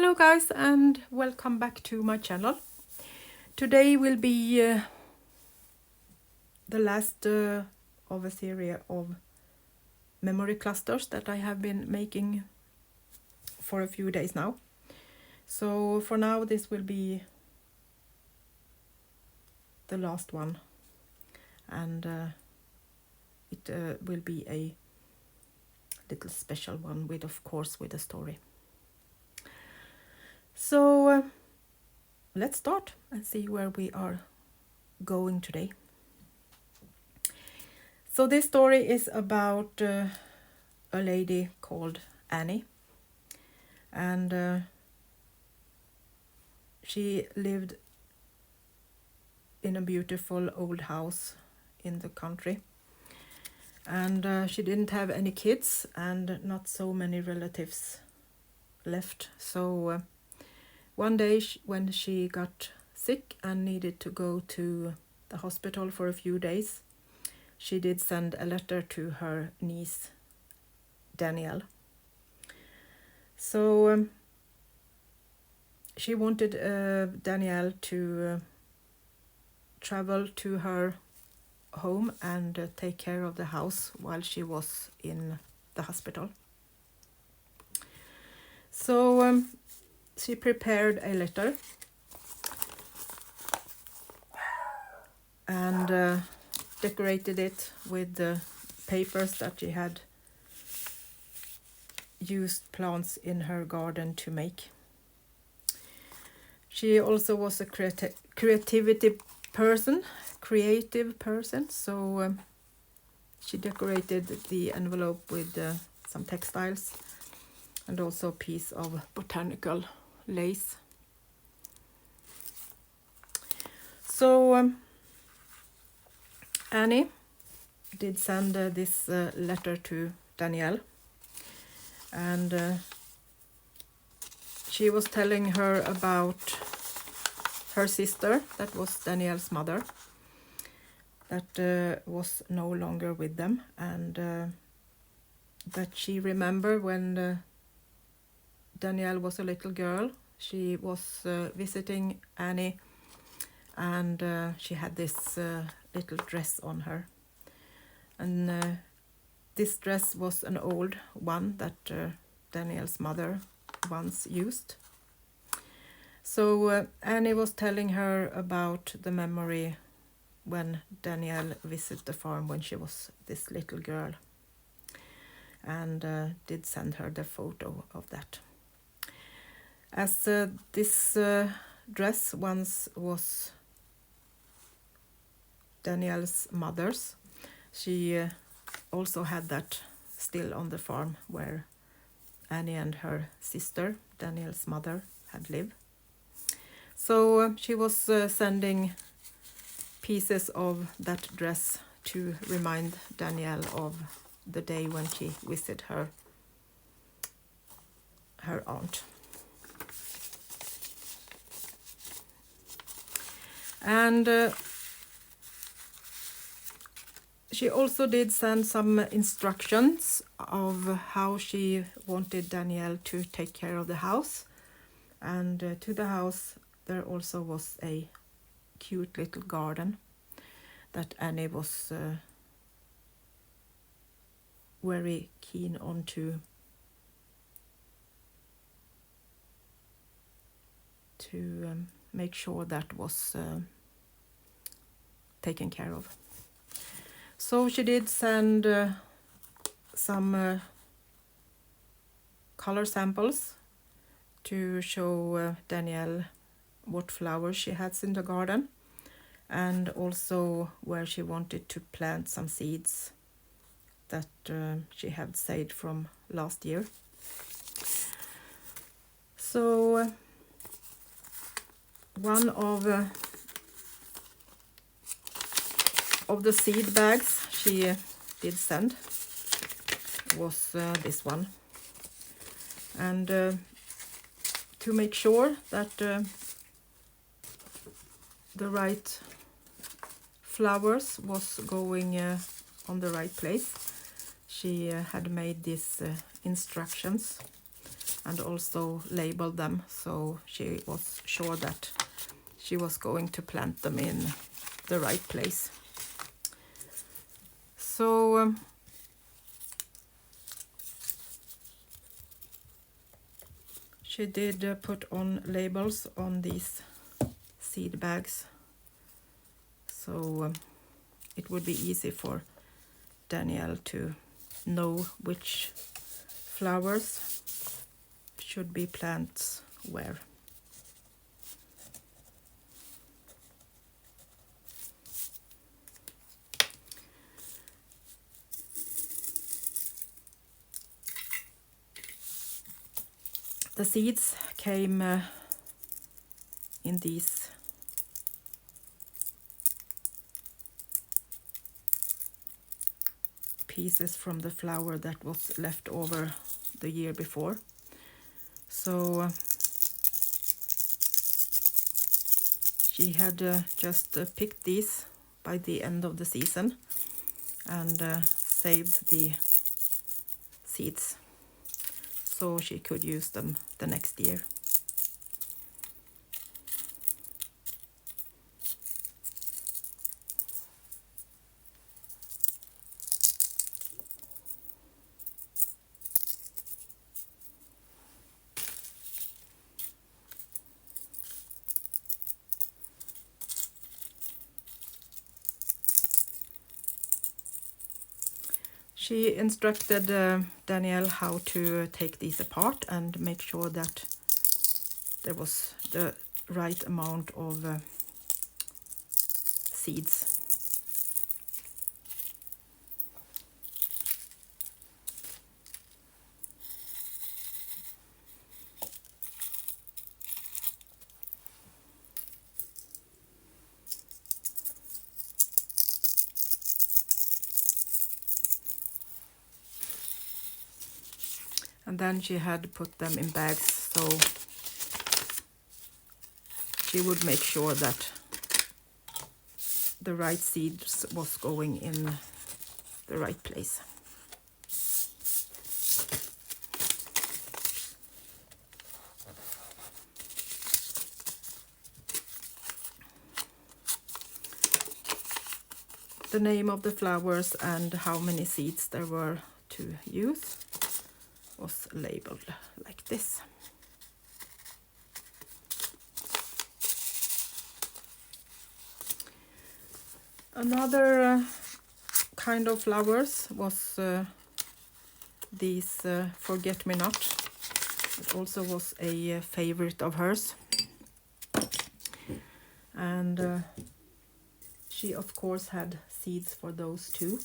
Hello guys and welcome back to my channel. Today will be the last of a series of memory clusters that I have been making for a few days now. So for now this will be the last one, and it will be a little special one with, of course, with a story. So let's start and see where we are going today. So this story is about a lady called Annie, and she lived in a beautiful old house in the country, and she didn't have any kids and not so many relatives left. So one day when she got sick and needed to go to the hospital for a few days, she did send a letter to her niece Danielle. So she wanted Danielle to travel to her home and take care of the house while she was in the hospital. So she prepared a letter and decorated it with the papers that she had used plants in her garden to make. She also was a creative person, so she decorated the envelope with some textiles and also a piece of botanical lace. So Annie did send this letter to Danielle, and she was telling her about her sister, that was Danielle's mother, that was no longer with them, and that she remembered when Danielle was a little girl, she was visiting Annie, and she had this little dress on her, and this dress was an old one that Danielle's mother once used. So Annie was telling her about the memory when Danielle visited the farm when she was this little girl, and did send her the photo of that. As this dress once was Danielle's mother's, she also had that still on the farm where Annie and her sister, Danielle's mother, had lived. So she was sending pieces of that dress to remind Danielle of the day when she visited her aunt. And she also did send some instructions of how she wanted Danielle to take care of the house. And to the house there also was a cute little garden that Annie was very keen on to make sure that was taken care of. So she did send some color samples to show Danielle what flowers she has in the garden, and also where she wanted to plant some seeds that she had saved from last year. So one of the seed bags she did send was this one, and to make sure that the right flowers was going on the right place, she had made these instructions and also labeled them, so she was sure that she was going to plant them in the right place. So she did put on labels on these seed bags, so it would be easy for Danielle to know which flowers should be planted where. The seeds came in these pieces from the flower that was left over the year before. So she had just picked these by the end of the season and saved the seeds so she could use them the next year. She instructed Danielle how to take these apart and make sure that there was the right amount of seeds. And then she had put them in bags, so she would make sure that the right seeds was going in the right place. The name of the flowers and how many seeds there were to use was labeled like this. Another kind of flowers was these forget-me-not. It also was a favorite of hers, and she of course had seeds for those too.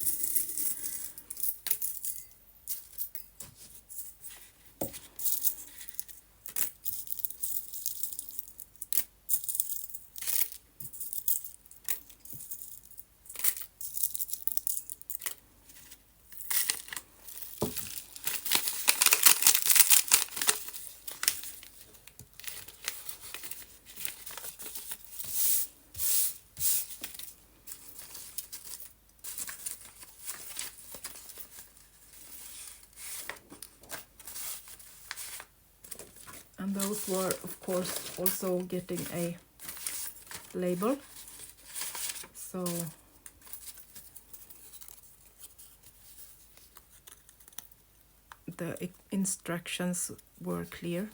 And those were of course also getting a label, so the instructions were clear.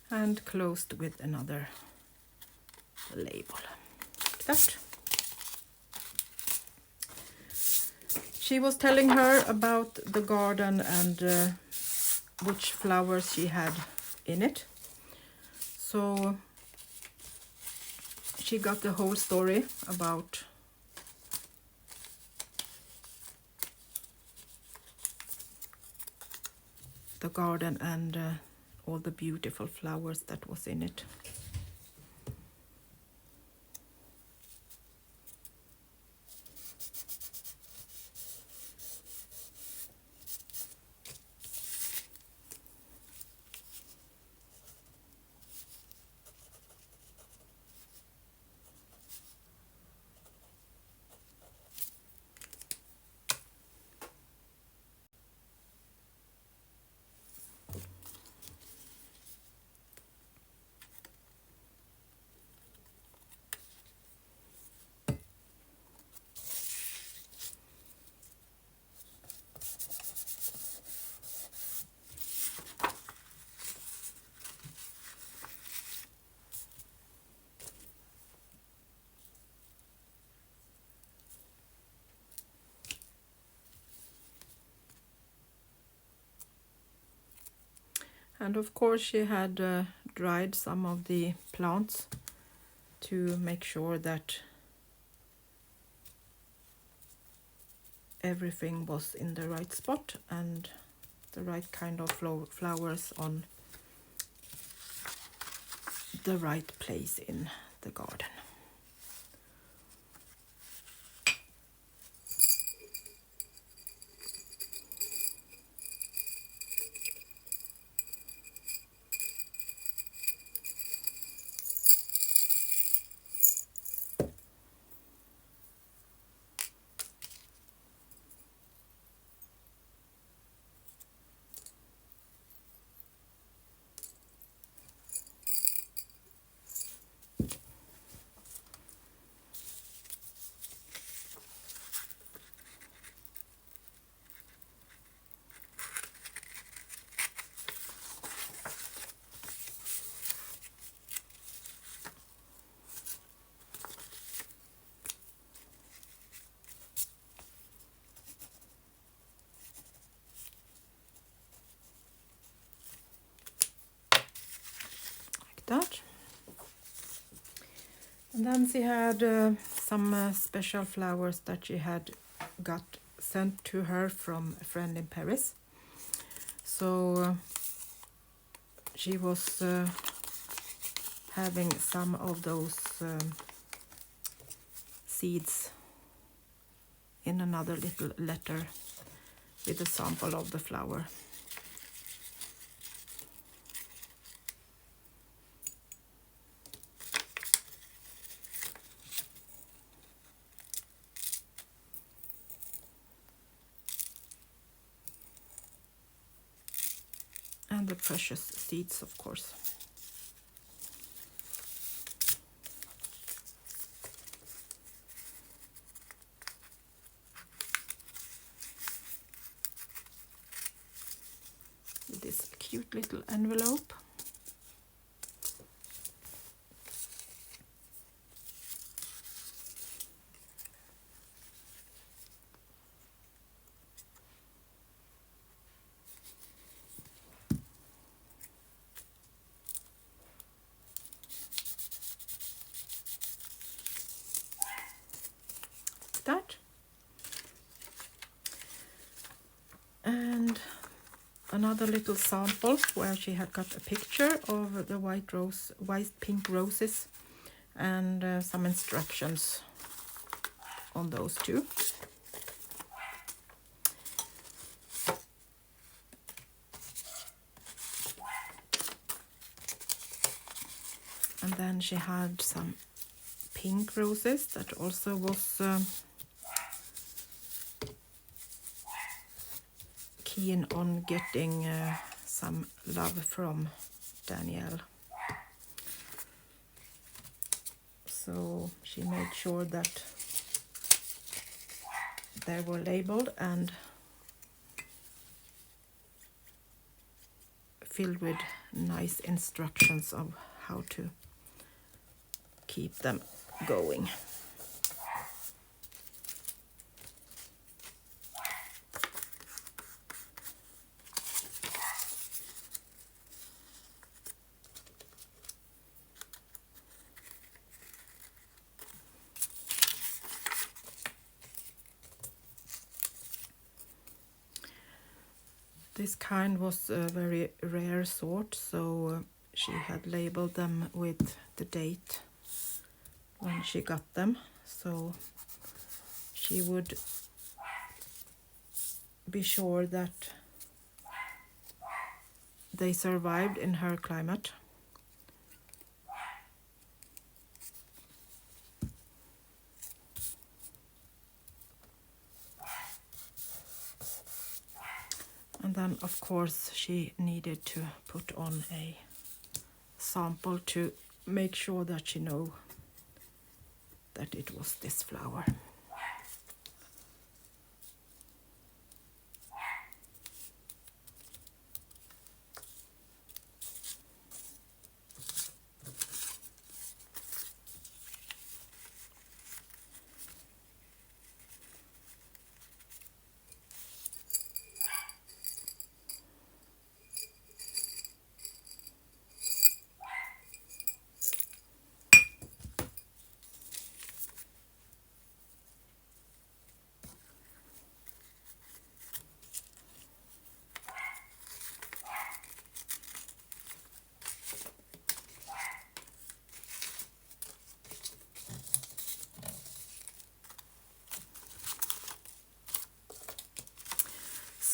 And closed with another label like that. She was telling her about the garden and which flowers she had in it. So she got the whole story about the garden and all the beautiful flowers that was in it. And of course she had dried some of the plants to make sure that everything was in the right spot and the right kind of flowers on the right place in the garden. That. And then she had some special flowers that she had got sent to her from a friend in Paris. So she was having some of those seeds in another little letter with a sample of the flower. And the precious seeds, of course. With this cute little envelope. That. And another little sample where she had got a picture of the white pink roses and some instructions on those two. And then she had some pink roses that also was keen on getting some love from Danielle. So she made sure that they were labeled and filled with nice instructions of how to keep them going. This kind was a very rare sort, so she had labeled them with the date when she got them, so she would be sure that they survived in her climate. And then, of course, she needed to put on a sample to make sure that she know that it was this flower.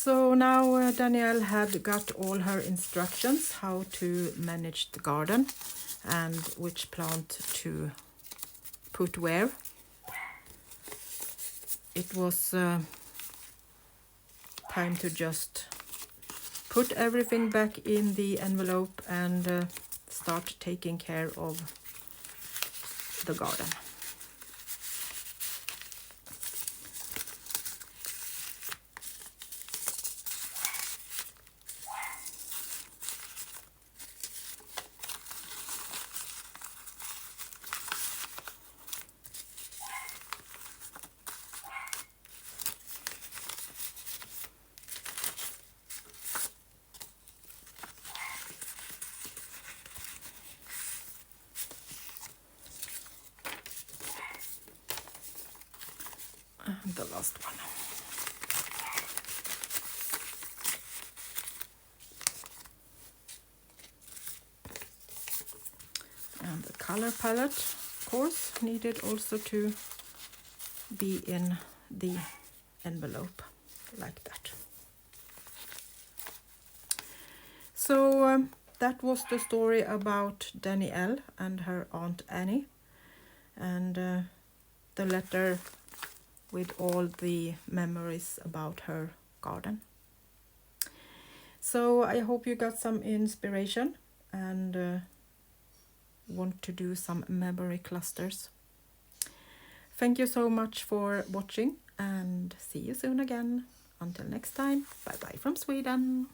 So now Danielle had got all her instructions how to manage the garden and which plant to put where. It was time to just put everything back in the envelope and start taking care of the garden. And the last one. And the color palette, of course, needed also to be in the envelope like that. So that was the story about Danielle and her Aunt Annie, and the letter with all the memories about her garden. So I hope you got some inspiration and want to do some memory clusters. Thank you so much for watching and see you soon again. Until next time, bye bye from Sweden.